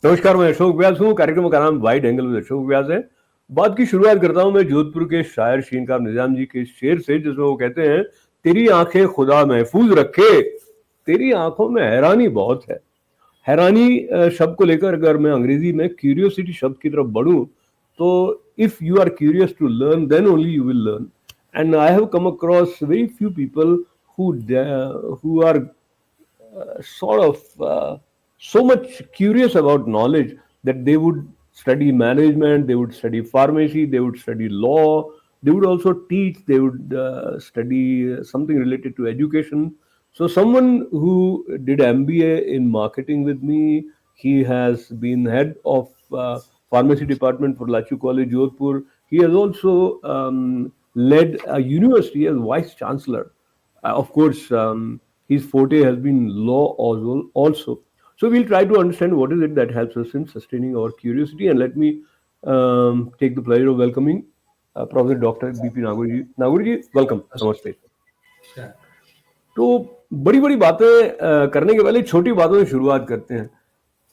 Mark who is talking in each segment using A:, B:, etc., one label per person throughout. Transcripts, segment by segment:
A: नमस्कार, मैं अशोक व्यास हूँ। कार्यक्रम का नाम वाइड एंगल विद अशोक व्यास है। बात की शुरुआत करता हूँ मैं जोधपुर के शायर शीनकार निजाम जी के शेर से, जिसमें वो कहते हैं, तेरी आंखें खुदा महफूज रखे, तेरी आंखों में हैरानी बहुत है। हैरानी शब्द को लेकर अगर मैं अंग्रेजी में क्यूरियोसिटी शब्द की तरफ बढ़ूं, तो if you are curious to learn then only you will learn. And I have come across very few people who are sort of so much curious about knowledge that they would study management, they would study pharmacy, they would study law, they would also teach, they would study something related to education. So, someone who did MBA in marketing with me, he has been head of pharmacy department for Lachu College, Jodhpur. He has also led a university as vice chancellor. Of course, his forte has been law also. So we'll try to understand what is it that helps us in sustaining our curiosity. And let me take the pleasure of welcoming Professor Dr. BP Nagurji. Nagurji, welcome. Namaste. तो बड़ी बड़ी बातें करने के पहले छोटी बातों से शुरुआत करते हैं।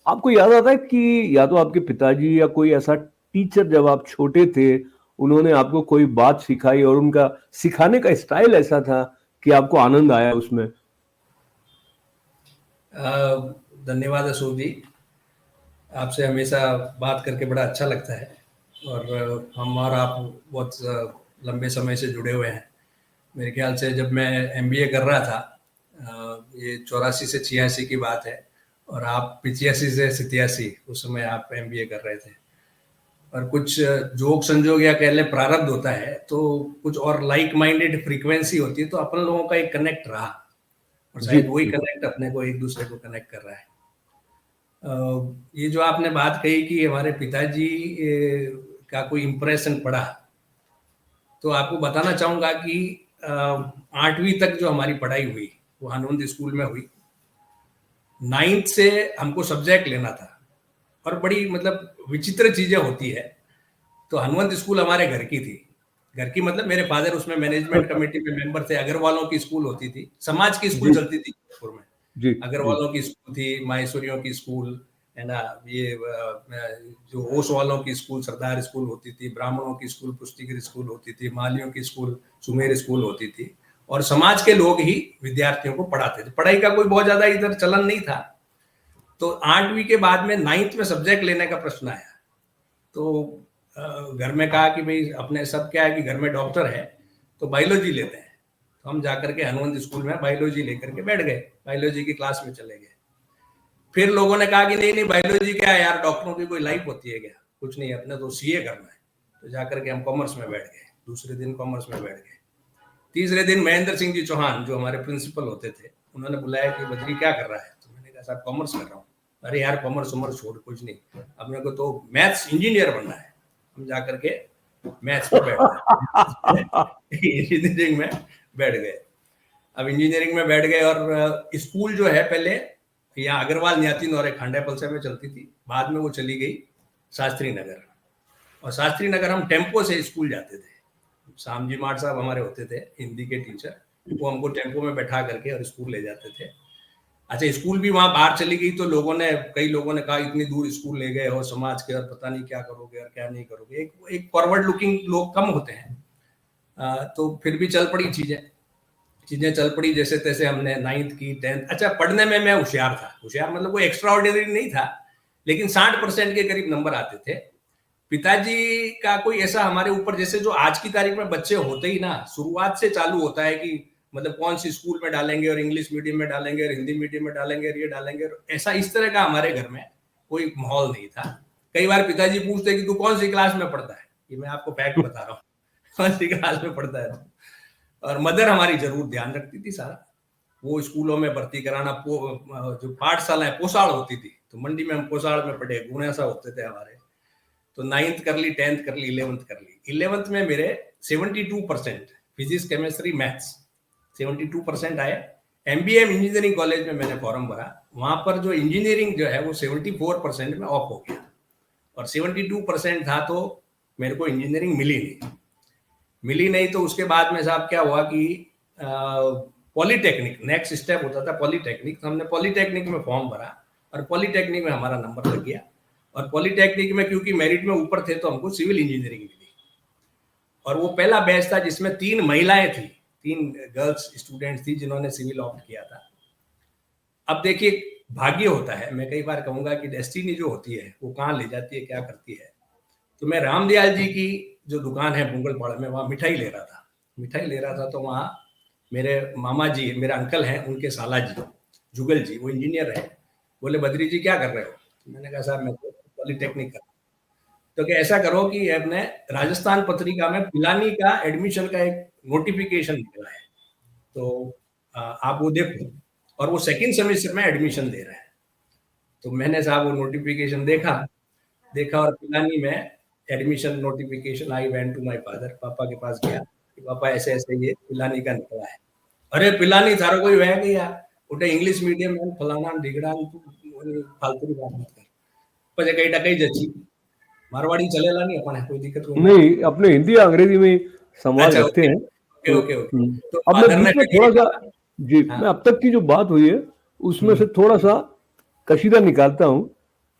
A: आपको याद आता है कि या तो आपके पिताजी या कोई ऐसा टीचर जब आप छोटे थे, उन्होंने आपको कोई बात सिखाई और उनका सिखाने का स्टाइल ऐसा था कि आपको आनंद आया उसमें?
B: धन्यवाद अशोक जी, आपसे हमेशा बात करके बड़ा अच्छा लगता है और हम और आप बहुत लंबे समय से जुड़े हुए हैं। मेरे ख्याल से जब मैं एमबीए कर रहा था, ये 84 से 86 की बात है और आप 85 से 87 उस समय आप एमबीए कर रहे थे। और कुछ जोग संजोग या कह लें प्रारब्ध होता है, तो कुछ और लाइक माइंडेड फ्रीक्वेंसी होती है, तो अपन लोगों का एक कनेक्ट रहा और शायद वही कनेक्ट अपने को एक दूसरे को कनेक्ट कर रहा है। ये जो आपने बात कही कि हमारे पिताजी का कोई इम्प्रेशन पड़ा, तो आपको बताना चाहूंगा कि 8वीं तक जो हमारी पढ़ाई हुई वो हनुमंत स्कूल में हुई। 9th से हमको सब्जेक्ट लेना था और बड़ी मतलब विचित्र चीजें होती है। तो हनुमंत स्कूल हमारे घर की थी, घर की मतलब मेरे फादर उसमें मैनेजमेंट कमेटी में मेंबर थे। अग्रवालों की स्कूल होती थी, समाज की स्कूल चलती थी जोधपुर में। अग्रवालों की स्कूल थी, माहेश्वरियों की स्कूल है ना, ये जो ओस वालों की स्कूल सरदार स्कूल होती थी, ब्राह्मणों की स्कूल पुष्टिगिरी स्कूल होती थी, मालियों की स्कूल सुमेर स्कूल होती थी और समाज के लोग ही विद्यार्थियों को पढ़ाते थे। पढ़ाई का कोई बहुत ज्यादा इधर चलन नहीं था। तो 8वीं के बाद में 9th में सब्जेक्ट लेने का प्रश्न आया, तो घर में कहा कि भाई अपने सब क्या है कि घर में डॉक्टर है तो बायोलॉजी लेते हैं। तो हम जाकर के हनुमंत स्कूल में बायोलॉजी लेकर के बैठ गए, बायोलॉजी की क्लास में चले गए। फिर लोगों ने कहा कि नहीं नहीं बायोलॉजी क्या है यार, डॉक्टरों की कोई लाइफ होती है क्या? कुछ नहीं, अपने तो सीए करना है। तो जाकर के हम कॉमर्स में बैठ गए। दूसरे दिन कॉमर्स में बैठ गए। तीसरे दिन महेंद्र सिंह जी चौहान जो हमारे प्रिंसिपल होते थे, उन्होंने बुलाया कि बद्री क्या कर रहा है? तो मैंने कहा साहब कॉमर्स कर रहा हूँ। अरे यार कॉमर्स उमर्स छोड़, कुछ नहीं, अपने को तो मैथ्स इंजीनियर बनना है। हम जाकर के मैथ्स में बैठ गए, इंजीनियरिंग में बैठ गए। अब इंजीनियरिंग में बैठ गए और स्कूल जो है पहले यहाँ अग्रवाल न्यातिन और खांडा पलसा में चलती थी, बाद में वो चली गई शास्त्री नगर। और शास्त्री नगर हम टेम्पो से स्कूल जाते थे। श्याम जी माठ साहब हमारे होते थे हिंदी के टीचर, वो हमको टेम्पो में बैठा करके और स्कूल ले जाते थे। अच्छा, स्कूल भी वहां बाहर चली गई तो कई लोगों ने कहा इतनी दूर स्कूल ले गए हो समाज के और पता नहीं क्या करोगे और क्या नहीं करोगे। एक फॉरवर्ड लुकिंग लोग कम होते हैं। तो फिर भी चल पड़ी चीजें चल पड़ी जैसे तैसे। हमने 9th की 10th, अच्छा पढ़ने में मैं होशियार था। होशियार मतलब कोई एक्स्ट्रा ऑर्डिनरी नहीं था, लेकिन 60% के करीब नंबर आते थे। पिताजी का कोई ऐसा हमारे ऊपर, जैसे जो आज की तारीख में बच्चे होते ही ना शुरुआत से चालू होता है कि मतलब कौन सी स्कूल में डालेंगे और इंग्लिश मीडियम में डालेंगे और हिंदी मीडियम में डालेंगे और ये डालेंगे, ऐसा इस तरह का हमारे घर में कोई माहौल नहीं था। कई बार पिताजी पूछते कि तू कौन सी क्लास में पढ़ता है, ये मैं आपको फैक्ट बता रहा हूँ, कौन सी क्लास में पढ़ता है। और मदर हमारी जरूर ध्यान रखती थी सारा। वो स्कूलों में भर्ती कराना, जो पाठशालाएं पोसाड़ होती थी, तो मंडी में हम पोसाड़ में पढ़े, गुण ऐसा होते थे हमारे। तो 9th कर ली, 10th कर ली, 11th कर ली। 11th में मेरे 72% फिजिक्स केमिस्ट्री मैथ्स 72% आए। एमबीए इंजीनियरिंग कॉलेज में मैंने फॉर्म भरा, वहां पर जो इंजीनियरिंग जो है वो 74% में ऑफ हो गया और 72% था, तो मेरे को इंजीनियरिंग मिली नहीं। तो उसके बाद में साहब क्या हुआ कि पॉलीटेक्निक नेक्स्ट स्टेप होता था, पॉलीटेक्निक। तो हमने पॉलीटेक्निक में फॉर्म भरा और पॉलीटेक्निक में हमारा नंबर लग गया और पॉलिटेक्निक में क्योंकि मेरिट में ऊपर थे तो हमको सिविल इंजीनियरिंग मिली, और वो पहला बैच था जिसमें 3 महिलाएं थी, 3 गर्ल्स स्टूडेंट्स थी जिन्होंने सिविल ऑप्ट किया था। अब देखिए, भाग्य होता है, मैं कई बार कहूंगा कि डेस्टिनी जो होती है वो कहाँ ले जाती है, क्या करती है। तो मैं रामदयाल जी की जो दुकान है बुंगलपाड़ा में, वहाँ मिठाई ले रहा था, तो वहाँ मेरे मामा जी, मेरे अंकल हैं, उनके साला जी जुगल जी, वो इंजीनियर है। बोले बद्री जी क्या कर रहे हो? तो मैंने कहा साहब मैं तो पॉलिटेक्निक कर। तो क्या ऐसा करो कि अपने राजस्थान पत्रिका में पिलानी का एडमिशन का एक नोटिफिकेशन निकला है, तो आप वो देखो, और वो सेकंड सेमेस्टर में एडमिशन दे रहे हैं। तो मैंने साहब वो नोटिफिकेशन देखा और पिलानी में admission notification, I went to my father, पापा के पास गया कि पापा ऐसे ऐसे ये पिलानी का निकला है। अरे पिलानी थारो कोई वह गया उठे इंग्लिश मीडियम में फलाना ढिगड़ा, तू फालतू की बात मत कर, પછી કઈ ટકાઈ જची मारवाड़ी चलेला नहीं, अपन कोई दिक्कत कोई नहीं।
A: नहीं, अपने हिंदी या अंग्रेजी में संवाद
B: अच्छा,
A: रखते
B: ओके
A: हैं।
B: ओके
A: तो
B: ओके ओके। तो
A: अब मैं
B: फादर ने
A: बीच में
B: फिर
A: थोड़ा
B: यही
A: सा,
B: कहा।
A: जी,
B: हाँ।
A: मैं अब तक की जो बात हुई है उसमें से थोड़ा सा कशीदा निकालता हूँ।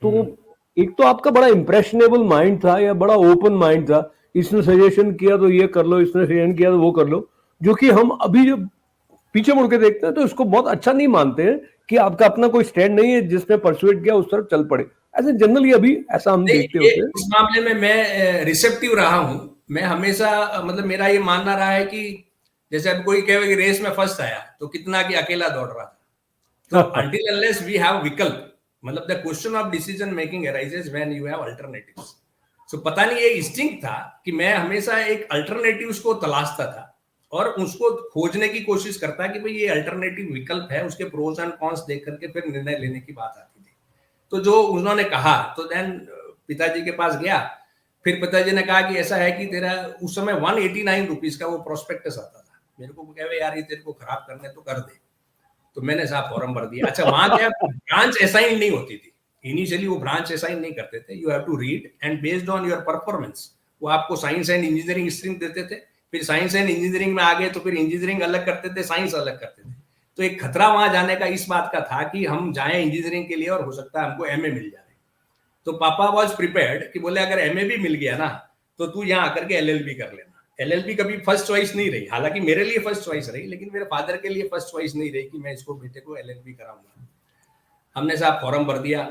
A: तो एक तो आपका बड़ा इम्प्रेशनेबल माइंड था, या बड़ा ओपन माइंड था, इसने सजेशन किया तो ये कर लो, इसने सजेशन किया तो वो कर लो, जो कि हम अभी जो पीछे मुड़ के देखते हैं तो इसको बहुत अच्छा नहीं मानते हैं कि आपका अपना कोई स्टैंड नहीं है, जिसने परसुएट किया उस तरफ चल पड़े। ऐसे जनरली अभी ऐसा हम
B: नहीं,
A: देखते
B: ये
A: होते हैं।
B: उस मामले में मैं रिसेप्टिव रहा हूँ। मैं हमेशा मतलब मेरा ये मानना रहा है कि जैसे अब कोई कहे कि रेस में फर्स्ट आया तो कितना कि अकेला दौड़ रहा था, तो until unless we have विकल्प, मतलब the question of decision making arises when you have alternatives. So पता नहीं ये इंस्टिंक्ट था कि मैं हमेशा एक अल्टरनेटिव्स को तलाशता था और उसको खोजने की कोशिश करता कि भाई ये अल्टरनेटिव विकल्प है, उसके प्रोज एंड कॉन्स देख करके फिर निर्णय लेने की बात आती थी। तो जो उन्होंने कहा तो देन पिताजी के पास गया, फिर पिताजी ने कहा कि ऐसा है कि तेरा उस समय 189 रुपीज का वो प्रोस्पेक्टस आता था। मेरे को कहे यार ये तेरे को खराब करने तो कर दे, तो मैंने साहब फॉर्म भर दिया। अच्छा, वहां क्या ब्रांच असाइन नहीं होती थी, इनिशियली वो ब्रांच असाइन नहीं करते थे, you have to read and based on your performance वो आपको साइंस एंड इंजीनियरिंग स्ट्रीम देते थे, फिर साइंस एंड इंजीनियरिंग में आ गए तो फिर इंजीनियरिंग अलग करते थे, साइंस अलग करते थे। तो एक खतरा वहां जाने का इस बात का था कि हम जाएं इंजीनियरिंग के लिए और हो सकता है हमको एमए मिल जाए। तो पापा वाज प्रिपेयर्ड कि बोले अगर एमए भी मिल गया ना तो तू यहाँ आकर के एलएलबी कर लेना। एलएलबी कभी फर्स्ट चॉइस नहीं रही, हालांकि मेरे लिए फर्स्ट चॉइस रही, लेकिन मेरे फादर के लिए फर्स्ट चॉइस नहीं रही कि मैं इसको बेटे को एलएलबी कराऊंगा। हमने साहब फॉर्म भर दिया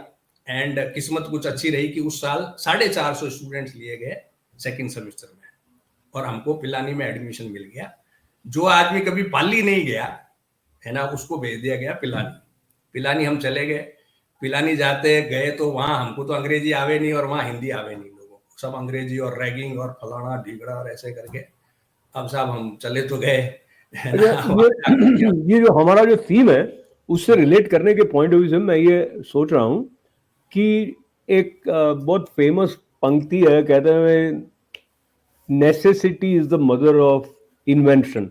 B: एंड किस्मत कुछ अच्छी रही कि उस साल 450 स्टूडेंट्स लिए गए सेकंड सेमेस्टर में और हमको पिलानी में एडमिशन मिल गया। जो आदमी कभी पाली नहीं गया है ना, उसको भेज दिया गया पिलानी हम चले गए। पिलानी जाते गए तो वहां हमको तो अंग्रेजी आवे नहीं और वहां हिंदी आवे नहीं, लोगों को सब अंग्रेजी और रैगिंग और फलाना ढीगड़ा और ऐसे करके अब साहब हम चले तो गए, है ना।
A: अच्छा, ये जो हमारा जो थीम है उससे रिलेट करने के पॉइंट ऑफ व्यू से मैं ये सोच रहा हूँ कि एक बहुत फेमस पंक्ति है, कहते हैं necessity is the mother of invention.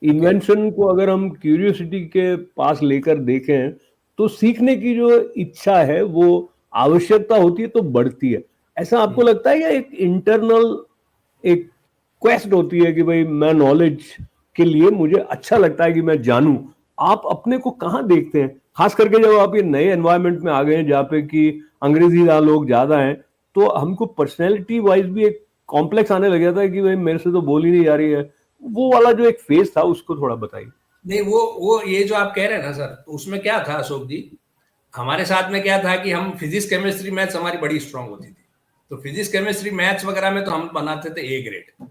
A: Invention को अगर हम क्यूरियोसिटी के पास लेकर देखें तो सीखने की जो इच्छा है वो आवश्यकता होती है तो बढ़ती है। ऐसा आपको लगता है या एक इंटरनल एक क्वेस्ट होती है कि भाई मैं नॉलेज के लिए मुझे अच्छा लगता है कि मैं जानूं? आप अपने को कहाँ देखते हैं, खास करके जब आप ये नए एनवायरनमेंट में आ गए हैं जहाँ पे कि अंग्रेजी लोग ज्यादा हैं, तो हमको पर्सनैलिटी वाइज भी एक कॉम्प्लेक्स आने लग जाता है कि भाई मेरे से तो बोल ही नहीं जा रही है। वो वाला जो एक फेज था उसको थोड़ा बताइए।
B: नहीं, वो ये जो आप कह रहे हैं ना सर, तो उसमें क्या था अशोक जी, हमारे साथ में क्या था कि हम फिजिक्स केमिस्ट्री मैथ्स हमारी बड़ी स्ट्रांग होती थी, तो फिजिक्स केमिस्ट्री मैथ्स वगैरह में तो हम बनाते थे ए ग्रेड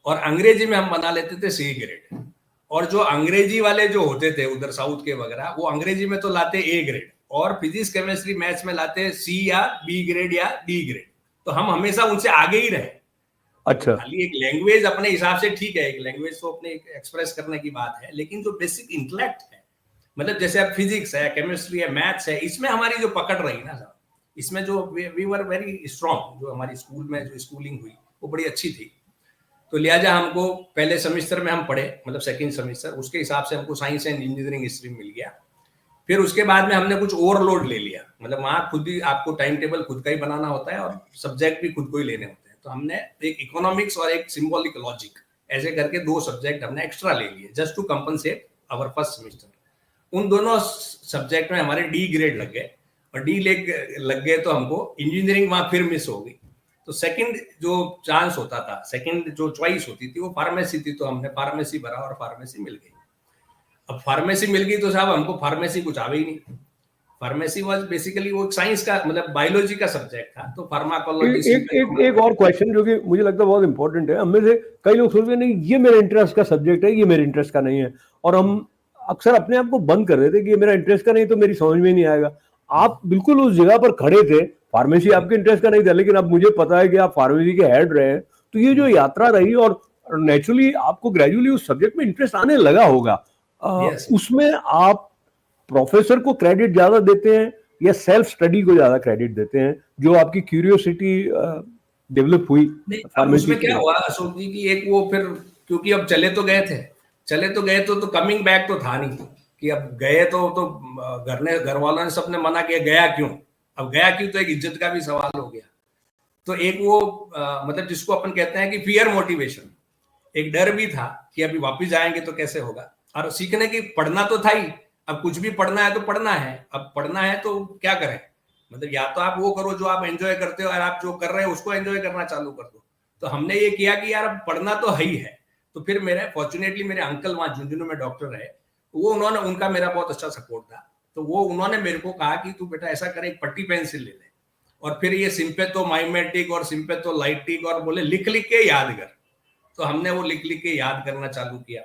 B: और अंग्रेजी में हम बना लेते थे सी ग्रेड। और जो अंग्रेजी वाले जो होते थे उधर साउथ के वगैरह, वो अंग्रेजी में तो लाते ए ग्रेड और फिजिक्स केमिस्ट्री मैथ्स में लाते सी या बी ग्रेड या डी ग्रेड। तो हम हमेशा उनसे आगे ही रहे।
A: अच्छा,
B: खाली एक लैंग्वेज अपने हिसाब से ठीक है, एक लैंग्वेज तो अपने एक्सप्रेस करने की बात है, लेकिन जो बेसिक इंटेलेक्ट है, मतलब जैसे अब फिजिक्स है, केमिस्ट्री है, मैथ्स है, इसमें हमारी जो पकड़ रही ना साहब, इसमें जो वी वर वेरी स्ट्रांग, जो हमारी स्कूल में जो स्कूलिंग हुई वो बड़ी अच्छी थी। तो लिहाजा हमको पहले सेमेस्टर में हम पढ़े, मतलब सेकंड सेमेस्टर, उसके हिसाब से हमको साइंस एंड इंजीनियरिंग स्ट्रीम मिल गया। फिर उसके बाद में हमने कुछ ओवरलोड ले लिया, मतलब वहां खुद ही आपको टाइम टेबल खुद का ही बनाना होता है और सब्जेक्ट भी खुद को ही लेने होते हैं। तो हमने एक इकोनॉमिक्स और एक सिंबॉलिक लॉजिक ऐसे करके 2 सब्जेक्ट हमने एक्स्ट्रा ले लिए just to compensate our first semester. उन दोनों सब्जेक्ट में हमारे डी ग्रेड लग गए और डी लग गए तो हमको इंजीनियरिंग वहां फिर मिस हो गई। तो सेकंड जो चांस होता था, सेकंड जो चॉइस होती थी वो फार्मेसी थी, तो हमने फार्मेसी भरा और फार्मेसी मिल गई। अब फार्मेसी मिल गई तो साहब हमको फार्मेसी कुछ आवे ही नहीं। फार्मेसी वाज बेसिकली वो साइंस का मतलब बायोलॉजी का सब्जेक्ट था, तो फार्माकोलॉजी
A: एक और क्वेश्चन जो कि मुझे लगता है बहुत इंपॉर्टेंट है, हमें से कई लोग सोचते हैं नहीं ये मेरे इंटरेस्ट का सब्जेक्ट है, ये मेरे इंटरेस्ट का नहीं है, और हम अक्सर अपने आप को बंद कर देते कि ये मेरा इंटरेस्ट का नहीं तो मेरी समझ में नहीं आएगा। आप बिल्कुल उस जगह पर खड़े थे, फार्मेसी आपके इंटरेस्ट का नहीं था, लेकिन अब मुझे पता है कि आप फार्मेसी के हेड रहे हैं, तो ये जो यात्रा रही और नेचुरली आपको ग्रेजुअली उस सब्जेक्ट में इंटरेस्ट आने लगा होगा,
B: Yes.
A: उसमें आप प्रोफेसर को क्रेडिट ज्यादा देते हैं या सेल्फ स्टडी को ज्यादा क्रेडिट देते हैं, जो आपकी क्यूरियोसिटी डेवलप हुई
B: नहीं, अब
A: फार्मेसी
B: उसमें
A: के
B: क्या
A: लिए?
B: हुआ अशोक जी की, एक वो फिर क्योंकि अब चले तो गए थे, चले तो गए तो कमिंग बैक तो था नहीं कि अब गए तो घर वालों ने सबने मना किया, गया क्यों, अब गया क्यों तो एक इज्जत का भी सवाल हो गया। तो एक वो मतलब जिसको अपन कहते हैं कि फियर मोटिवेशन, एक डर भी था कि अभी वापस जाएंगे तो कैसे होगा, और सीखने की पढ़ना तो था ही, अब कुछ भी पढ़ना है तो पढ़ना है, अब पढ़ना है तो क्या करें, मतलब या तो आप वो करो जो आप एंजॉय करते हो और आप जो कर रहे हो उसको एंजॉय करना चालू कर दो। तो हमने ये किया कि यार अब पढ़ना तो है ही है। तो फिर मेरे फॉर्चुनेटली मेरे अंकल वहां झुंझुनू में डॉक्टर रहे, वो उन्होंने, उनका मेरा बहुत अच्छा सपोर्ट था, तो वो उन्होंने मेरे को कहा कि तू बेटा ऐसा कर, एक पट्टी पेंसिल ले ले और फिर ये सिंपेथो माइमेटिक और सिंपेथो लाइटिक और बोले लिख लिख के याद कर। तो हमने वो लिख लिख के याद करना चालू किया,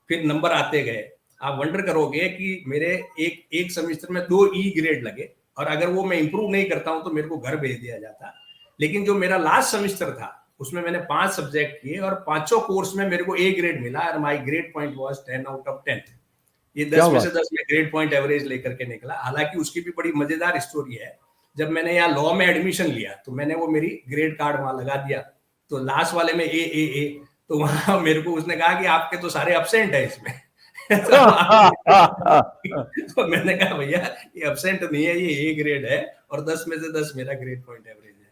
B: फिर नंबर आते गए। आप वंडर करोगे कि मेरे एक सेमेस्टर में 2 ई ग्रेड लगे, और अगर वो मैं इंप्रूव नहीं करता हूं तो मेरे को घर भेज दिया जाता। लेकिन जो मेरा लास्ट सेमेस्टर था उसमें मैंने 5 सब्जेक्ट किए और पांचों कोर्स में मेरे को ए ग्रेड मिला, और my grade point was 10 out of 10। ये 10 में से 10 में ग्रेड पॉइंट एवरेज लेकर के निकला। हालांकि उसकी भी बड़ी मजेदार स्टोरी है, जब मैंने यहाँ लॉ में एडमिशन लिया तो मैंने वो मेरी ग्रेड कार्ड वहां लगा दिया, तो लास्ट वाले में ए, तो वहां मेरे को उसने कहा कि आपके तो सारे एब्सेंट है इसमें। तो मैंने कहा भैया ये एब्सेंट नहीं है, ये ए ग्रेड है और 10 में से 10 मेरा ग्रेड पॉइंट एवरेज है।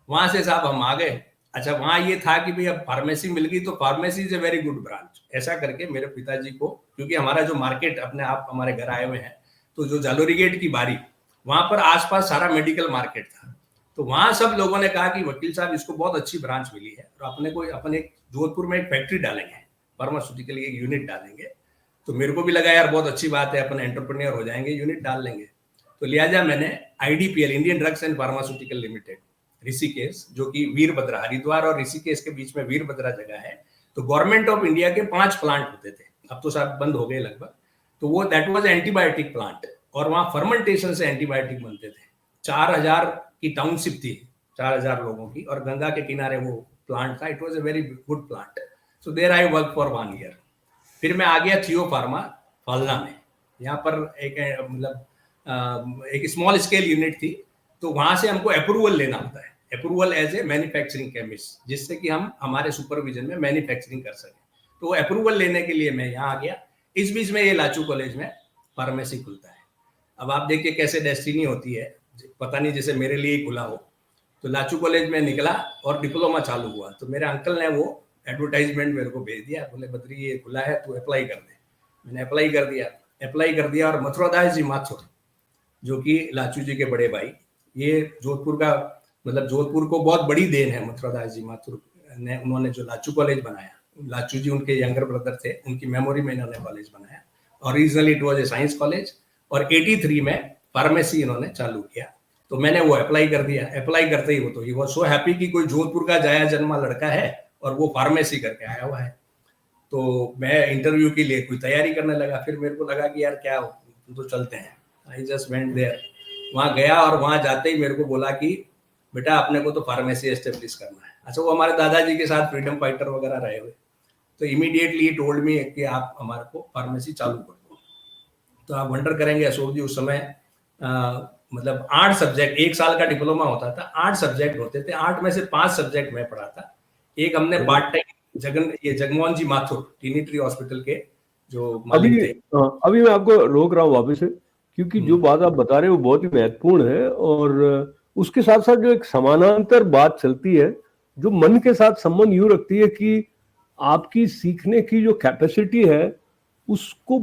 B: वहां से साहब हम आ गए। अच्छा, वहां ये था कि भाई अब फार्मेसी मिल गई तो pharmacy is a very good branch, ऐसा करके मेरे पिताजी को, क्योंकि हमारा जो मार्केट अपने आप हमारे घर आए हुए हैं, तो जो जालोरी गेट की बारी, वहां पर आसपास सारा मेडिकल मार्केट था, तो वहां सब लोगों ने कहा कि वकील साहब इसको बहुत अच्छी ब्रांच मिली है और अपने को अपन एक जोधपुर में एक फैक्ट्री डालेंगे, फार्मास्यूटिकल एक यूनिट डालेंगे। तो मेरे को भी लगा यार बहुत अच्छी बात है, अपन एंटरप्रेन्योर हो जाएंगे, यूनिट डाल लेंगे। तो लिहाजा मैंने IDPL, Indian drugs and pharmaceutical limited, Rishikesh, जो कि वीरभद्रा, हरिद्वार और ऋषिकेश के बीच में वीरभद्रा जगह है, तो गवर्नमेंट ऑफ इंडिया के 5 प्लांट होते थे, अब तो सब बंद हो गए लगभग। तो वो दैट वाज एंटीबायोटिक प्लांट, और वहां फर्मेंटेशन से एंटीबायोटिक बनते थे। 4000 की टाउनशिप थी, 4000 लोगों की, और गंगा के किनारे वो प्लांट था। It was a very good plant. So there I work for 1 year. फिर मैं आ गया थियो फार्मा फालना में, यहाँ पर एक मतलब एक स्मॉल स्केल यूनिट थी, तो वहां से हमको अप्रूवल लेना होता है, approval as a manufacturing chemist, जिससे कि हम हमारे सुपरविजन में मैन्युफैक्चरिंग कर सकें। तो वो अप्रूवल लेने के लिए मैं यहाँ आ गया। इस बीच में ये लाचू कॉलेज में फार्मेसी खुलता है। अब आप देखिए कैसे डेस्टिनी होती है, पता नहीं जैसे मेरे लिए ही खुला हो। तो लाचू कॉलेज में निकला और डिप्लोमा चालू हुआ, तो मेरे अंकल ने वो एडवर्टाइजमेंट मेरे को भेज दिया, बोले बद्री ये खुला है, तू अप्लाई कर दे। मैंने अप्लाई कर दिया और मथुरादास जी माथुर, जो कि लाचू जी के बड़े भाई, ये जोधपुर का, मतलब जोधपुर को बहुत बड़ी देन है मथुरादास जी माथुर ने, उन्होंने जो लाचू कॉलेज बनाया, लाचू जी उनके यंगर ब्रदर थे, उनकी मेमोरी में इन्होंने कॉलेज बनाया। Originally it was A science college, और 83 में फार्मेसी इन्होंने चालू किया। तो मैंने वो अप्लाई कर दिया। अप्लाई करते ही वो तो ही वो सो हैप्पी कि कोई जोधपुर का जाया जन्मा लड़का है और वो फार्मेसी करके आया हुआ है। तो मैं इंटरव्यू के लिए कोई तैयारी करने लगा, फिर मेरे को लगा कि यार क्या तो चलते हैं। आई जस्ट वेंट देयर, वहाँ गया, और वहाँ जाते ही मेरे को बोला कि बेटा अपने को तो फार्मेसी एस्टेब्लिश करना है। अच्छा, वो हमारे दादाजी के साथ फ्रीडम फाइटर वगैरह रहे हुए, तो इमीडिएटली टोल्ड मी कि आप हमारे को फार्मेसी चालू कर दो। तो आप वंडर करेंगे अशोक जी, उस समय मतलब 8 सब्जेक्ट, 1 साल का डिप्लोमा होता था, 8 सब्जेक्ट होते थे, 8 में से 5 सब्जेक्ट मैं पढ़ाता। एक हमने पार्ट टाइम जगमोहन जी माथुर ट्रिनिटी हॉस्पिटल के जो मालिक थे।
A: अभी मैं आपको रोक रहा हूँ वापस से, क्योंकि जो बात आप बता रहे हैं वो बहुत ही महत्वपूर्ण है, और उसके साथ साथ जो एक समानांतर बात चलती है, जो मन के साथ संबंध यूं रखती है कि आपकी सीखने की जो कैपेसिटी है उसको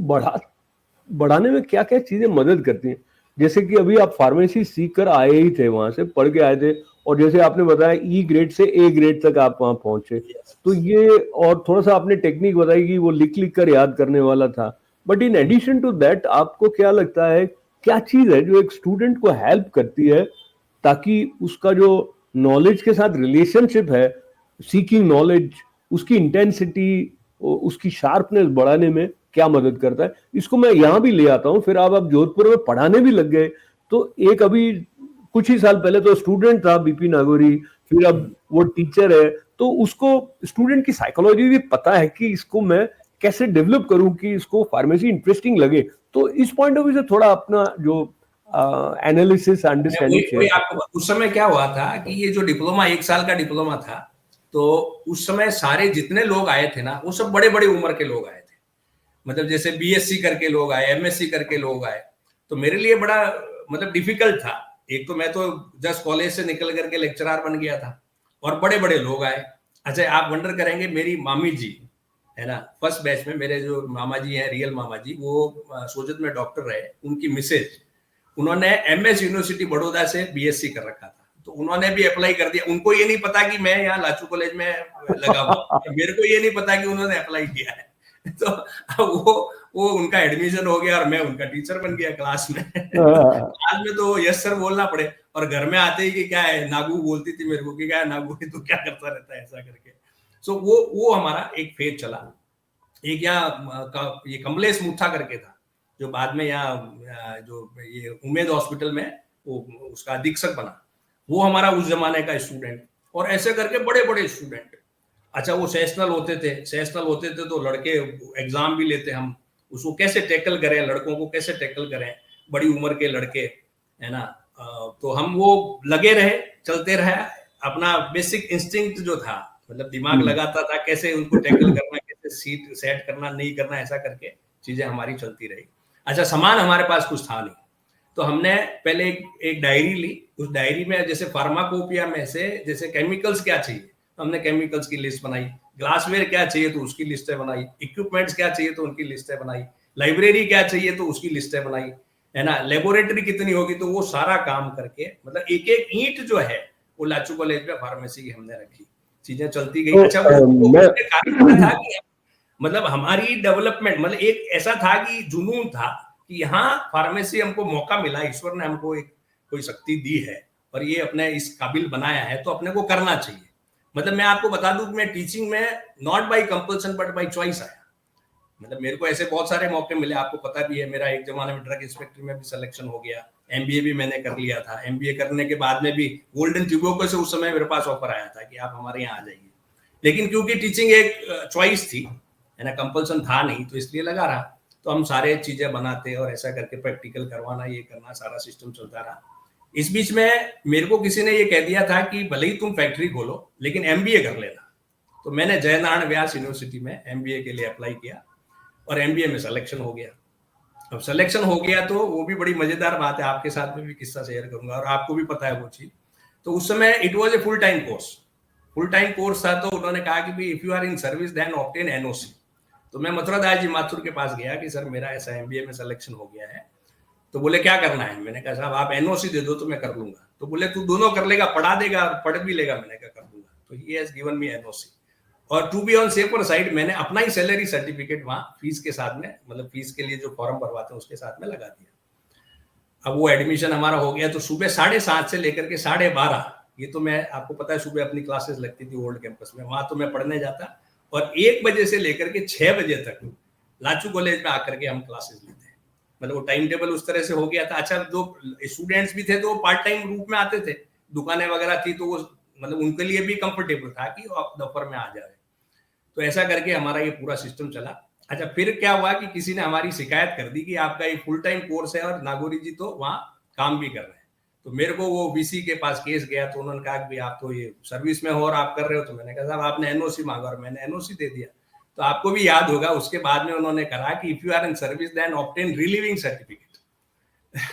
A: बढ़ाने में क्या क्या चीजें मदद करती हैं। जैसे कि अभी आप फार्मेसी सीख कर आए ही थे, वहां से पढ़ के आए थे, और जैसे आपने बताया ई ग्रेड से ए ग्रेड तक आप वहां पहुंचे, तो ये, और थोड़ा सा आपने टेक्निक बताई कि वो लिख लिख कर याद करने वाला था। But in addition to that, आपको क्या लगता है, क्या चीज है जो एक स्टूडेंट को हेल्प करती है ताकि उसका जो नॉलेज के साथ रिलेशनशिप है, सीकिंग नॉलेज, उसकी इंटेंसिटी, उसकी शार्पनेस बढ़ाने में क्या मदद करता है? इसको मैं यहाँ भी ले आता हूँ, फिर आप जोधपुर में पढ़ाने भी लग गए, तो एक अभी कुछ ही साल पहले तो स्टूडेंट था बीपी नागौरी, फिर अब वो टीचर है, तो उसको स्टूडेंट की साइकोलॉजी भी पता है कि इसको मैं कैसे डेवलप करूं कि इसको फार्मेसी इंटरेस्टिंग लगे। तो इस पॉइंट ऑफ व्यू से थोड़ा अपना जो एनालिसिस अंडरस्टैंडिंग शेयर।
B: वही आपको उस समय क्या हुआ था कि ये जो डिप्लोमा 1 साल का डिप्लोमा था, तो उस समय सारे जितने लोग आए थे ना, वो सब बड़े बड़े उम्र के लोग आए थे। मतलब जैसे बीएससी करके लोग आए, एमएससी करके लोग आए, तो मेरे लिए बड़ा मतलब डिफिकल्ट था। एक तो मैं तो जस्ट कॉलेज से निकल करके लेक्चरर बन गया था, और बड़े बड़े लोग आए। अच्छा, आप वंडर करेंगे, मेरी मामी जी है ना, फर्स्ट बैच में मेरे जो मामा जी हैं, रियल मामा जी, वो सोजत में डॉक्टर रहे, उनकी मिसेज, उन्होंने एमएस यूनिवर्सिटी बड़ौदा से बीएससी कर रखा था, तो उन्होंने भी अप्लाई कर दिया। उनको ये नहीं पता कि मैं यहाँ लाचू कॉलेज में लगा हुआ, मेरे को ये नहीं पता कि उन्होंने अप्लाई किया है। तो वो उनका एडमिशन हो गया और मैं उनका टीचर बन गया क्लास में। क्लास में तो यस सर बोलना पड़े, और घर में आते ही कि क्या है, नागू बोलती थी मेरे को कि क्या है नागू, तो क्या करता रहता है ऐसा करके। सो वो हमारा एक फेज चला। एक यहाँ ये कमलेश मुथा करके था, जो बाद में यहाँ जो ये उमेद हॉस्पिटल में वो उसका अधीक्षक बना, वो हमारा उस जमाने का स्टूडेंट। और ऐसे करके बड़े बड़े स्टूडेंट। अच्छा, वो सेशनल होते थे तो लड़के एग्जाम भी लेते, हम उसको कैसे टैकल करें, लड़कों को कैसे टैकल करें, बड़ी उम्र के लड़के, है ना। तो हम वो लगे रहे, चलते रहे। अपना बेसिक इंस्टिंक्ट जो था, मतलब दिमाग लगाता था कैसे उनको टैकल करना, कैसे सीट सेट करना, नहीं करना, ऐसा करके चीजें हमारी चलती रही। अच्छा, सामान हमारे पास कुछ था नहीं, तो हमने पहले एक डायरी ली। उस डायरी में जैसे फार्माकोपिया में से जैसे केमिकल्स क्या चाहिए, तो हमने केमिकल्स की लिस्ट बनाई। ग्लासवेयर क्या चाहिए तो उसकी लिस्टें बनाई। इक्विपमेंट्स क्या चाहिए तो उनकी लिस्टें बनाई। लाइब्रेरी क्या चाहिए तो उसकी लिस्टें बनाई, है ना। लेबोरेटरी कितनी होगी, तो वो सारा काम करके, मतलब एक एक ईंट जो है वो लाचू कॉलेज में फार्मेसी की हमने रखी। चीजें चलती गई। अच्छा, वो उसके कारण क्या था कि मतलब हमारी डेवलपमेंट, मतलब एक ऐसा था कि जुनून था कि यहाँ फार्मेसी हमको मौका मिला, ईश्वर ने हमको एक कोई शक्ति दी है और ये अपने इस काबिल बनाया है, तो अपने को करना चाहिए। मतलब मैं आपको बता दूं कि मैं टीचिंग में not by compulsion but by choice आया। मतलब मेरे को ऐसे बहुत सारे मौके मिले, आपको पता भी है, मेरा एक जमाने में ड्रग इंस्पेक्टर में भी सिलेक्शन हो गया। एमबीए भी मैंने कर लिया था। एमबीए करने के बाद में भी गोल्डन ट्यूबोको से उस समय मेरे पास ऑफर आया था कि आप हमारे यहाँ आ जाइए। लेकिन क्योंकि टीचिंग एक चॉइस थी, है ना, कंपल्सन था नहीं, तो इसलिए लगा रहा। तो हम सारे चीजें बनाते और ऐसा करके प्रैक्टिकल करवाना, ये करना, सारा सिस्टम चलता रहा। इस बीच में मेरे को किसी ने ये कह दिया था कि भले ही तुम फैक्ट्री खोलो लेकिन एमबीए कर लेना। तो मैंने जयनारायण व्यास यूनिवर्सिटी में एमबीए के लिए अप्लाई किया और एमबीए में सिलेक्शन हो गया। अब सिलेक्शन हो गया तो वो भी बड़ी मजेदार बात है, आपके साथ में भी किस्सा शेयर करूंगा और आपको भी पता है वो चीज। तो उस समय it was a full time course था। तो उन्होंने कहा कि भाई if you are in service then obtain NOC. तो मैं मथुरा दास जी माथुर के पास गया कि सर मेरा ऐसा एमबीए में सिलेक्शन हो गया है। तो बोले क्या करना है? मैंने कहा साहब आप एनओसी दे दो तो मैं कर लूंगा। तो बोले तू दोनों कर लेगा, पढ़ा देगा और पढ़ भी लेगा? मैंने कहा कर दूंगा। तो he has given me NOC. और to be on safer side, मैंने अपना ही सैलरी सर्टिफिकेट वहां फीस के साथ में, मतलब फीस के लिए जो फॉर्म भरवाते हैं उसके साथ में लगा दिया। अब वो एडमिशन हमारा हो गया। तो सुबह 7:30 से लेकर के 12:30, ये तो मैं आपको पता है सुबह अपनी क्लासेस लगती थी ओल्ड कैंपस में, वहां तो मैं पढ़ने जाता। और 1 बजे से लेकर के 6 बजे तक लाचू कॉलेज में आकर के हम क्लासेस लेते। मतलब वो टाइम टेबल उस तरह से हो गया था। अच्छा, जो स्टूडेंट्स भी थे तो वो पार्ट टाइम रूप में आते थे, दुकानें वगैरह थी तो वो मतलब उनके लिए भी कंफर्टेबल था कि आप दोपहर में आ जाए। तो ऐसा करके हमारा ये पूरा सिस्टम चला। अच्छा, फिर क्या हुआ कि किसी ने हमारी शिकायत कर दी कि आपका ये फुल टाइम कोर्स है और नागौरी जी तो वहाँ काम भी कर रहे हैं। तो मेरे को वो वीसी के पास केस गया। तो उन्होंने कहा कि आप तो ये सर्विस में हो और आप कर रहे हो। तो मैंने कहा साहब आपने एनओसी मांगा और मैंने एनओसी दे दिया। तो आपको भी याद होगा उसके बाद में उन्होंने कहा कि if you are in service then obtain relieving certificate.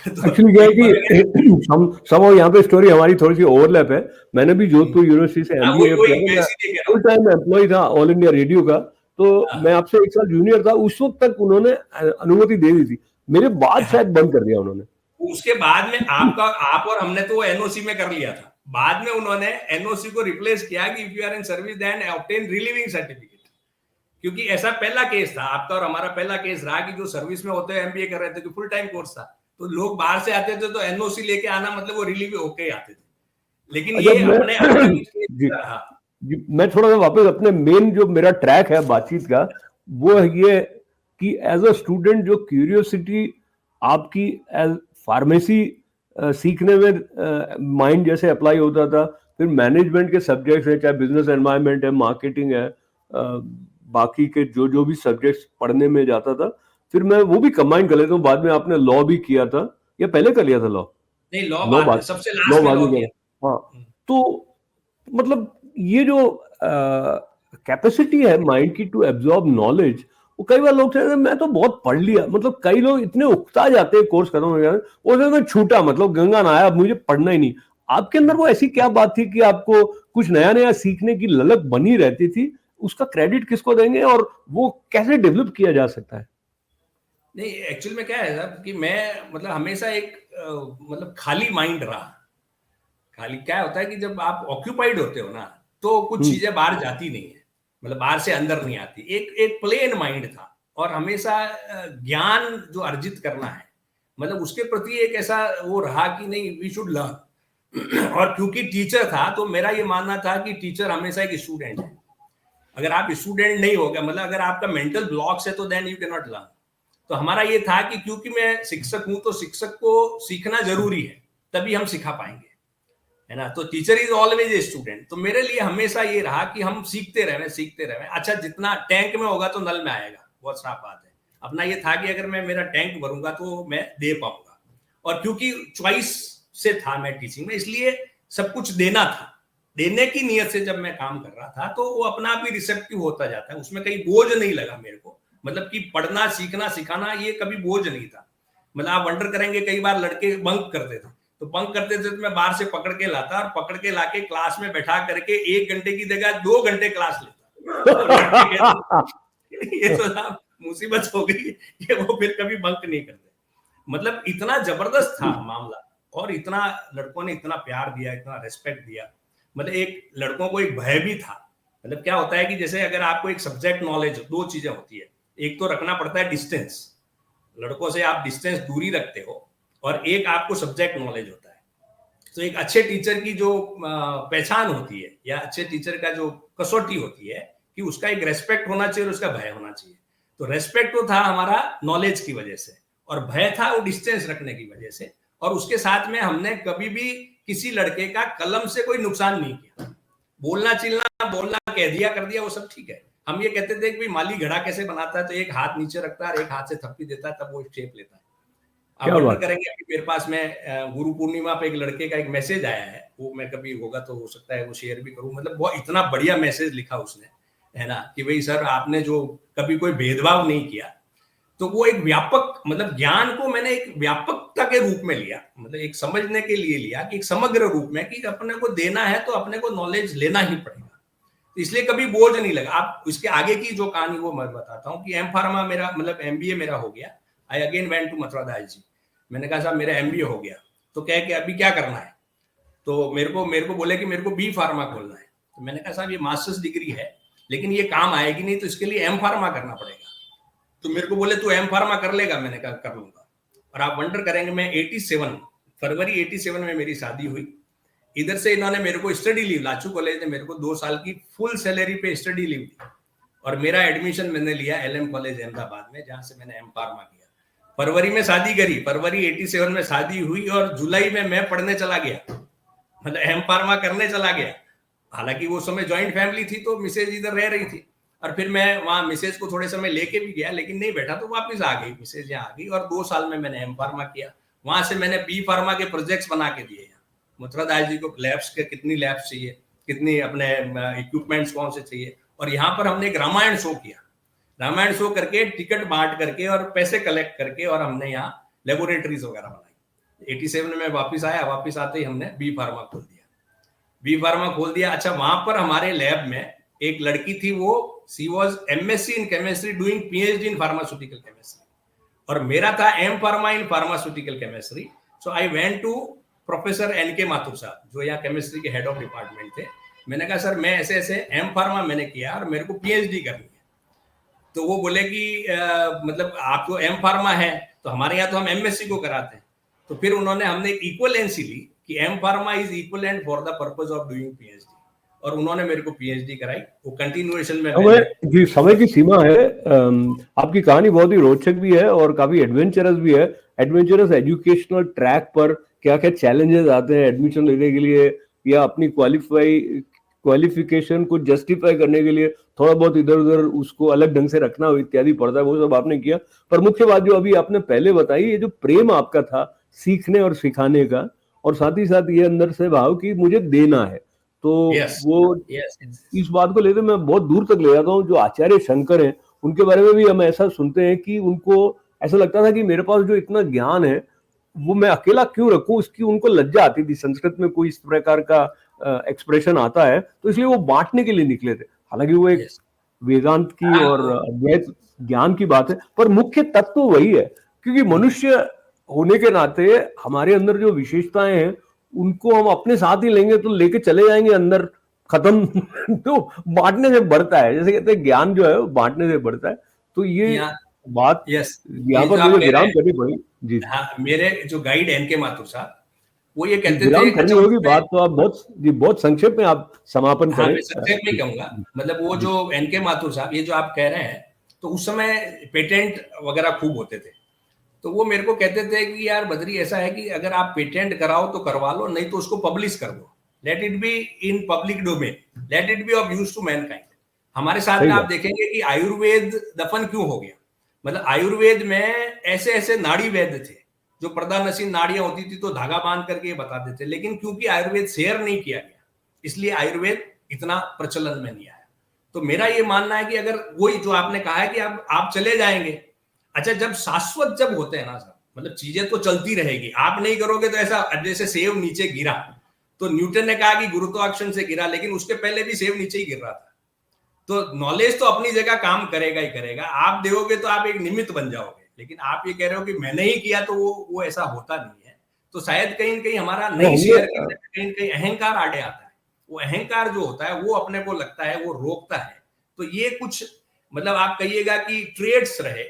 A: Actually क्या है कि समहाउ यहाँ पे स्टोरी हमारी थोड़ी सी ओवरलैप है। मैंने भी जोधपुर यूनिवर्सिटी से एमबीए किया, फुल टाइम एम्प्लॉय था ऑल इंडिया रेडियो का। तो मैं आपसे 1 साल जूनियर था। उस वक्त तक उन्होंने अनुमति दे दी थी, मेरे बाद शायद बंद कर दिया उन्होंने।
B: उसके बाद में आप और हमने तो वो एनओसी में कर लिया था, बाद में उन्होंने एनओसी को रिप्लेस किया कि if you are in service then obtain relieving certificate, क्योंकि ऐसा पहला केस था आपका और हमारा पहला केस रहा कि जो सर्विस में होते हैं एमबीए कर रहे थे, कि फुल टाइम कोर्स था, तो लोग बाहर से आते थे तो एनओसी लेके आना मतलब वो रिलीव होके आते थे, लेकिन
A: अच्छा
B: ये अपने अपने
A: जी
B: रहा।
A: जी, मैं थोड़ा सा वापस अपने मेन जो मेरा ट्रैक है बातचीत का, वो है ये कि एज अ स्टूडेंट जो क्यूरियोसिटी आपकी एज फार्मेसी सीखने में माइंड जैसे अप्लाई होता था, फिर मैनेजमेंट के सब्जेक्ट्स हैं, चाहे बिजनेस एनवायरनमेंट है, मार्केटिंग है, बाकी के जो जो भी सब्जेक्ट्स पढ़ने में जाता था, फिर मैं वो भी कंबाइन कर लेता हूँ। बाद में आपने लॉ भी किया था या पहले कर लिया था लॉ?
B: नहीं, लॉ
A: लॉ
B: बाद में,
A: बाद
B: सबसे
A: लॉ
B: लास्ट में
A: बाद
B: लॉ
A: में
B: किया।
A: किया। हाँ, तो मतलब ये जो कैपेसिटी है माइंड की टू एब्जॉर्ब नॉलेज, वो कई बार लोग कहते हैं मैं तो बहुत पढ़ लिया, मतलब कई लोग इतने उकता जाते हैं कोर्स खत्म हो गया, वो कहते हैं छूटा, मतलब गंगा नहाया, अब मुझे पढ़ना ही नहीं। आपके अंदर वो ऐसी क्या बात थी कि आपको कुछ नया नया सीखने की ललक बनी रहती थी? उसका क्रेडिट किसको देंगे और वो कैसे डेवलप किया जा सकता है?
B: नहीं, एक्चुअल में क्या है साहब कि मैं मतलब हमेशा एक मतलब खाली माइंड रहा। खाली क्या होता है कि जब आप ऑक्यूपाइड होते हो ना, तो कुछ
A: हम्म।
B: चीजें बाहर जाती नहीं है, मतलब बाहर से अंदर नहीं आती। एक एक प्लेन माइंड था, और हमेशा ज्ञान जो अर्जित करना है, मतलब उसके प्रति एक ऐसा वो रहा कि नहीं, वी शुड लर्न। और क्योंकि टीचर था तो मेरा ये मानना था कि टीचर हमेशा एक स्टूडेंट है। अगर आप स्टूडेंट नहीं हो गए, मतलब अगर आपका मेंटल ब्लॉक्स है, तो then you can not learn. तो हमारा ये था कि क्योंकि मैं शिक्षक हूं तो शिक्षक को सीखना जरूरी है, तभी हम सिखा पाएंगे, है ना। तो teacher is always a student. तो मेरे लिए हमेशा ये रहा कि हम सीखते रहे, सीखते रहे। अच्छा, जितना टैंक में होगा तो नल में आएगा, बहुत साफ बात है। अपना ये था कि अगर मैं मेरा टैंक भरूंगा तो मैं दे पाऊंगा, और क्योंकि चॉइस से था मैं टीचिंग में, इसलिए सब कुछ देना था। देने की नीयत से जब मैं काम कर रहा था तो वो अपना आप ही रिसेप्टिव होता जाता है, उसमें कहीं बोझ नहीं लगा मेरे को। मतलब कि पढ़ना, सीखना, सिखाना ये कभी बोझ नहीं था। मतलब आप वंडर करेंगे, कई बार लड़के बंक करते थे, तो बंक करते थे तो मैं बाहर से पकड़ के लाता, और पकड़ के लाके क्लास में बैठा करके 1 घंटे की जगह 2 घंटे क्लास लेता। तो लड़के कहते ये तो साहब मुसीबत हो गई कि वो फिर कभी बंक नहीं करते। मतलब इतना जबरदस्त था मामला, और इतना लड़कों ने इतना प्यार दिया, इतना रेस्पेक्ट दिया। मतलब एक लड़कों को एक भय भी था। मतलब क्या होता है कि जैसे अगर आपको एक सब्जेक्ट नॉलेज, दो चीजें होती है, एक तो रखना पड़ता है डिस्टेंस, लड़कों से आप डिस्टेंस दूरी रखते हो, और एक आपको सब्जेक्ट नॉलेज होता है। तो एक अच्छे टीचर की जो पहचान होती है, या अच्छे टीचर का जो कसौटी होती है, कि उसका एक रेस्पेक्ट होना चाहिए और उसका भय होना चाहिए। तो रेस्पेक्ट तो था हमारा नॉलेज की वजह से, और भय था वो डिस्टेंस रखने की वजह से। और उसके साथ में हमने कभी भी किसी लड़के का कलम से कोई नुकसान नहीं किया। बोलना चिल्ला, बोलना कह दिया कर दिया, वो सब ठीक है। हम ये कहते थे कि माली घड़ा कैसे बनाता है, तो एक हाथ नीचे रखता है, एक हाथ से थप्पी देता है, तब वो शेप लेता है। आप
A: क्या
B: वंडर
A: बात।
B: करेंगे, अभी मेरे पास में गुरु पूर्णिमा पे एक लड़के का एक मैसेज आया है, वो मैं कभी होगा तो हो सकता है वो शेयर भी करूं। मतलब वो इतना बढ़िया मैसेज लिखा उसने, है ना, कि भाई सर आपने जो कभी कोई भेदभाव नहीं किया। तो वो एक व्यापक, मतलब ज्ञान को मैंने एक व्यापकता के रूप में लिया, मतलब एक समझने के लिए लिया, कि एक समग्र रूप में, कि अपने को देना है तो अपने को नॉलेज लेना ही पड़ेगा। तो इसलिए कभी बोझ नहीं लगा। आप इसके आगे की जो कहानी वो मैं बताता हूँ कि एम फार्मा मेरा, मतलब एमबीए मेरा हो गया। I again went to Mathura Das ji. मैंने कहा साहब मेरा एमबीए हो गया, तो कह के अभी क्या करना है? तो मेरे को बोले कि मेरे को बी फार्मा खोलना है। तो मैंने कहा साहब ये मास्टर्स डिग्री है, लेकिन ये काम आएगी नहीं, तो इसके लिए एम फार्मा करना पड़ेगा। तो मेरे को बोले तू एम फार्मा कर लेगा? मैंने कहा कर लूंगा। और आप वंडर करेंगे, मैं 87 फरवरी 87 में मेरी शादी हुई। इधर से इन्होंने मेरे को स्टडी लीव, लाचू कॉलेज ने मेरे को 2 साल की फुल सैलरी पे स्टडी लीव दी, और मेरा एडमिशन मैंने लिया एलएम कॉलेज अहमदाबाद में, जहां से मैंने एम फार्मा किया। फरवरी में शादी करी, फरवरी 87 में शादी हुई, और जुलाई में मैं पढ़ने चला गया, मतलब एम फार्मा करने चला गया। हालांकि वो समय ज्वाइंट फैमिली थी, तो मिसेज इधर रह रही थी, और फिर मैं वहां मिसेज को थोड़े समय लेके भी गया, लेकिन नहीं बैठा, तो वापस आ गई मिसेज, यहाँ आ गई। और 2 साल में मैंने एम फार्मा किया। वहां से मैंने बी फार्मा के प्रोजेक्ट्स बना के दिए। मथुरा दास जी को लैब्स के, कितनी लैब्स चाहिए, कितनी अपने इक्विपमेंट्स कौन से चाहिए। और यहाँ पर हमने एक रामायण शो किया, रामायण शो करके, टिकट बांट करके और पैसे कलेक्ट करके, और हमने यहाँ लेबोरेटरीज वगैरह बनाई। 87 में वापस आया, वापस आते ही हमने बी फार्मा खोल दिया, बी फार्मा खोल दिया। अच्छा, वहां पर हमारे लैब में एक लड़की थी, वो she was MSc in chemistry doing PhD in pharmaceutical chemistry, और मेरा था M pharma in pharmaceutical chemistry. So I went to professor N K. Mathur साहब, जो यहाँ केमिस्ट्री के हेड ऑफ डिपार्टमेंट थे। मैंने कहा सर मैं ऐसे ऐसे एम फार्मा मैंने किया और मेरे को पीएचडी करनी है। तो वो बोले कि मतलब आप तो एम फार्मा है, तो हमारे यहाँ तो हम एमएससी को कराते हैं। तो फिर हमने इक्वलेंसी ली कि M pharma is equivalent for the purpose of doing PhD, और उन्होंने मेरे को पीएचडी कराई। वो कंटिन्यूएशन में
A: जी, समय की सीमा है। आपकी कहानी बहुत ही रोचक भी है और काफी एडवेंचरस भी है। एडवेंचरस एजुकेशनल ट्रैक पर क्या क्या चैलेंजेस आते हैं एडमिशन लेने के लिए, या अपनी क्वालिफिकेशन को जस्टिफाई करने के लिए थोड़ा बहुत इधर उधर उसको अलग ढंग से रखना इत्यादि पड़ता है, वो सब आपने किया। पर मुख्य बात जो अभी आपने पहले बताई, ये जो प्रेम आपका था सीखने और सिखाने का, और साथ ही साथ ये अंदर से भाव कि मुझे देना है, तो वो इस बात को लेकर मैं बहुत दूर तक ले जाता हूँ। जो आचार्य शंकर हैं उनके बारे में भी हम ऐसा सुनते हैं कि उनको ऐसा लगता था कि मेरे पास जो इतना ज्ञान है वो मैं अकेला क्यों रखूं, उसकी उनको लज्जा आती थी। संस्कृत में कोई इस प्रकार का एक्सप्रेशन आता है तो इसलिए वो बांटने के लिए निकले थे। हालांकि वो एक वेदांत की और अद्वैत ज्ञान की बात है, पर मुख्य तत्व वही है, क्योंकि मनुष्य होने के नाते हमारे अंदर जो विशेषताएं हैं उनको हम अपने साथ ही लेंगे तो लेके चले जाएंगे अंदर, खत्म तो बांटने से बढ़ता है। जैसे कहते हैं ज्ञान जो है वो बांटने से बढ़ता है। तो ये बात यहाँ पर मुझे विराम करनी पड़ी। जी
B: हाँ, मेरे जो गाइड एन.के. माथुर साहब, वो ये कहते थे,
A: विराम करनी होगी बात, तो आप बहुत संक्षेप में आप समापन करें।
B: मैं संक्षेप में कहूंगा। मतलब वो जो एन.के. माथुर साहब, ये जो आप कह रहे हैं, तो उस समय पेटेंट वगैरह खूब होते थे। तो वो मेरे को कहते थे कि यार बद्री, ऐसा है कि अगर आप पेटेंट कराओ तो करवा लो, नहीं तो उसको पब्लिश कर दो, let it be in public domain, let it be of use to mankind. हमारे साथ में आप देखेंगे कि आयुर्वेद दफन क्यों हो गया। मतलब आयुर्वेद में ऐसे ऐसे नाड़ी वैद्य थे जो प्रदानशील नाड़ियां होती थी तो धागा बांध करके बता देते, लेकिन क्योंकि आयुर्वेद शेयर नहीं किया गया इसलिए आयुर्वेद इतना प्रचलन में नहीं आया। तो मेरा ये मानना है कि अगर वही जो आपने कहा है कि अब आप चले जाएंगे, अच्छा जब शाश्वत जब होते हैं ना सर, मतलब चीजें तो चलती रहेगी, आप नहीं करोगे तो ऐसा जैसे सेब नीचे गिरा तो न्यूटन ने कहा कि गुरुत्वाकर्षण से गिरा, लेकिन उसके पहले भी सेब नीचे ही गिर रहा था। तो नॉलेज तो अपनी जगह काम करेगा ही करेगा। आप दोगे तो आप एक निमित्त बन जाओगे, लेकिन आप ये कह रहे हो कि मैंने ही किया तो वो ऐसा होता नहीं है। तो शायद कहीं न कहीं हमारा नहीं शेयर करने में कहीं न कहीं अहंकार आड़े आता है। वो अहंकार जो होता है वो अपने को लगता है वो रोकता है। तो ये कुछ मतलब आप कहिएगा कि ट्रेड्स रहे,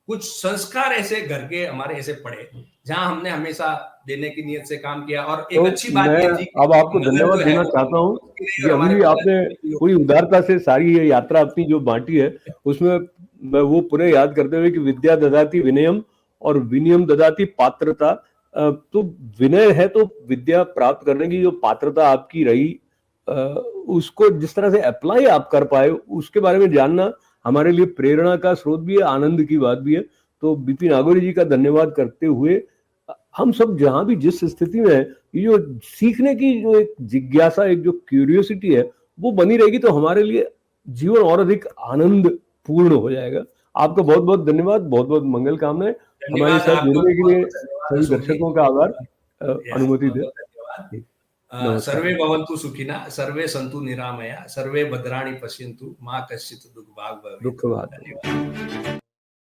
B: कुछ संस्कार ऐसे घर के हमारे ऐसे पड़े जहां हमने हमेशा देने की नियत से काम किया। और एक अच्छी बात
A: मैं
B: ये थी
A: अब आपको धन्यवाद देना चाहता हूँ कि अभी भी आपने पूरी उदारता से सारी ये यात्रा अपनी जो बांटी है, उसमें मैं वो पुनः याद करते हुए कि विद्या ददाति विनयम और विनयम ददाति पात्रता। तो विनय है तो विद्या प्राप्त करने की जो पात्रता आपकी रही, उसको जिस तरह से अप्लाई आप कर पाए उसके बारे में जानना हमारे लिए प्रेरणा का स्रोत भी है, आनंद की बात भी है। तो बीपी नागौरी जी का धन्यवाद करते हुए हम सब जहां भी जिस स्थिति में है, ये जो सीखने की जो एक जिज्ञासा, एक जो क्यूरियोसिटी है वो बनी रहेगी तो हमारे लिए जीवन और अधिक आनंद पूर्ण हो जाएगा। आपका बहुत बहुत धन्यवाद, बहुत बहुत मंगल कामनाएं। हमारे साथ जुड़ने के लिए सभी दर्शकों का आभार, अनुमति दे।
B: सर्वे भवन्तु सुखिनः, सर्वे सन्तु निरामया, सर्वे भद्राणि पश्यन्तु, मा कश्चित् दुःख भाग् भवेत्।
A: धन्यवाद।